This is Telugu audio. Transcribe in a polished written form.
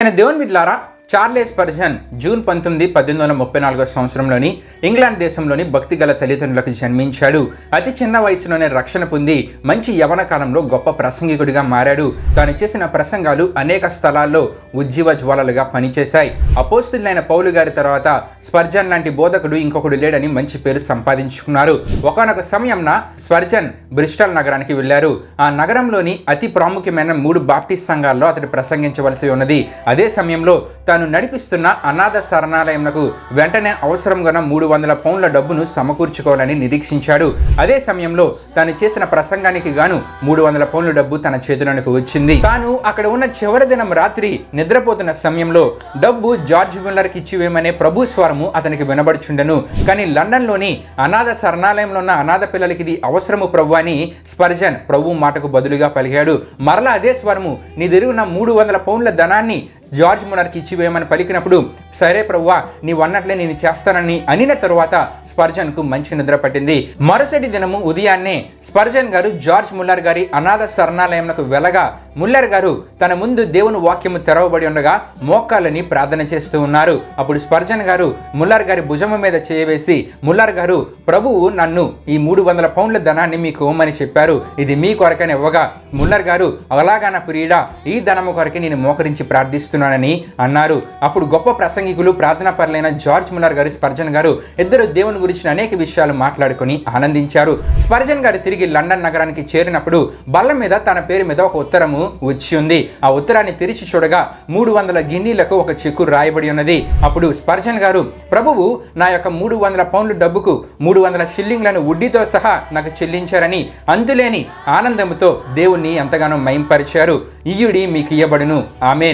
దేవుని బిడ్డలారా, చార్లెస్ స్పర్జన్ జూన్ 19, 1834 సంవత్సరంలోని ఇంగ్లాండ్ దేశంలోని భక్తిగల తల్లిదండ్రులకు జన్మించాడు. అతి చిన్న వయసులోనే రక్షణ పొంది మంచి యవన కాలంలో గొప్ప ప్రసంగికుడిగా మారాడు. తాను చేసిన ప్రసంగాలు అనేక స్థలాల్లో ఉజ్జీవ జ్వాలలుగా పనిచేశాయి. అపోస్తులైన పౌలు గారి తర్వాత స్పర్జన్ లాంటి బోధకుడు ఇంకొకడు లేడని మంచి పేరు సంపాదించుకున్నారు. ఒకానొక సమయంన స్పర్జన్ బ్రిస్టల్ నగరానికి వెళ్లారు. ఆ నగరంలోని అతి ప్రాముఖ్యమైన 3 బాప్టిస్ట్ సంఘాల్లో అతడు ప్రసంగించవలసి ఉన్నది. అదే సమయంలో తాను నడిపిస్తున్న అనాథ శరణాలయంకు వెంటనే అవసరంగా 300 పౌండ్ల డబ్బును సమకూర్చుకోవాలని నిరీక్షించాడు. అదే సమయంలో తాను చేసిన ప్రసంగానికి గాను 300 పౌండ్ల డబ్బు తన చేతులకు వచ్చింది. తాను అక్కడ ఉన్న చివరి దినం రాత్రి నిద్రపోతున్న సమయంలో డబ్బు జార్జ్ ముల్లర్కి ఇచ్చివేయమనే ప్రభు స్వరము అతనికి వినబడుచుండెను. కానీ లండన్లోని అనాథ శరణాలయంలో ఉన్న అనాథ పిల్లలకి ఇది అవసరము ప్రభు అని స్పర్జన్ ప్రభు మాటకు బదులుగా పలికాడు. మరలా అదే స్వరము, నీ దగ్గర 300 పౌండ్ల ధనాన్ని జార్జ్ ముల్లర్కి ఇచ్చివేయమని పలికినప్పుడు, సరే ప్రభువా, నీవు అన్నట్లే నేను చేస్తానని అనిన తరువాత స్పర్జన్కు మంచి నిద్ర పట్టింది. మరుసటి దినము ఉదయాన్నే స్పర్జన్ గారు జార్జ్ ముల్లర్ గారి అనాథ శరణాలయంకు వెళ్ళగా, ముల్లర్ గారు తన ముందు దేవుని వాక్యము తెరవబడి ఉండగా మోకాళ్ళని ప్రార్థన చేస్తూ ఉన్నారు. అప్పుడు స్పర్జన్ గారు ముల్లర్ గారి భుజము మీద చేయవేసి, ముల్లర్ గారు, ప్రభువు నన్ను ఈ 300 పౌండ్ల ధనాన్ని మీకు ఇవ్వమని చెప్పారు, ఇది మీ కొరకని ఇవ్వగా, ముల్లర్ గారు, అలాగా నా ప్రియుడా, ఈ ధనము కొరకి నేను మోకరించి ప్రార్థిస్తున్నానని అన్నారు. అప్పుడు గొప్ప ప్రసంగికులు ప్రార్థనా పరులైన జార్జ్ ముల్లర్ గారు, స్పర్జన్ గారు ఇద్దరు దేవుని గురించి అనేక విషయాలు మాట్లాడుకొని ఆనందించారు. స్పర్జన్ గారు తిరిగి లండన్ నగరానికి చేరినప్పుడు బల్ల మీద తన పేరు మీద ఒక ఉత్తరము వచ్చి ఉంది. ఆ ఉత్తరాన్ని తెరిచి చూడగా 300 గిన్నీలకు ఒక చెక్కు రాయబడి ఉన్నది. అప్పుడు స్పర్జన్ గారు, ప్రభువు నా యొక్క 300 పౌండ్ల డబ్బుకు 300 షిల్లింగ్లను వడ్డీతో సహా నాకు చెల్లించారని అంతులేని ఆనందముతో దేవుణ్ణి ఎంతగానో మహింపరిచారు. ఇయ్యుడి మీకు ఇయ్యబడును. ఆమేన్.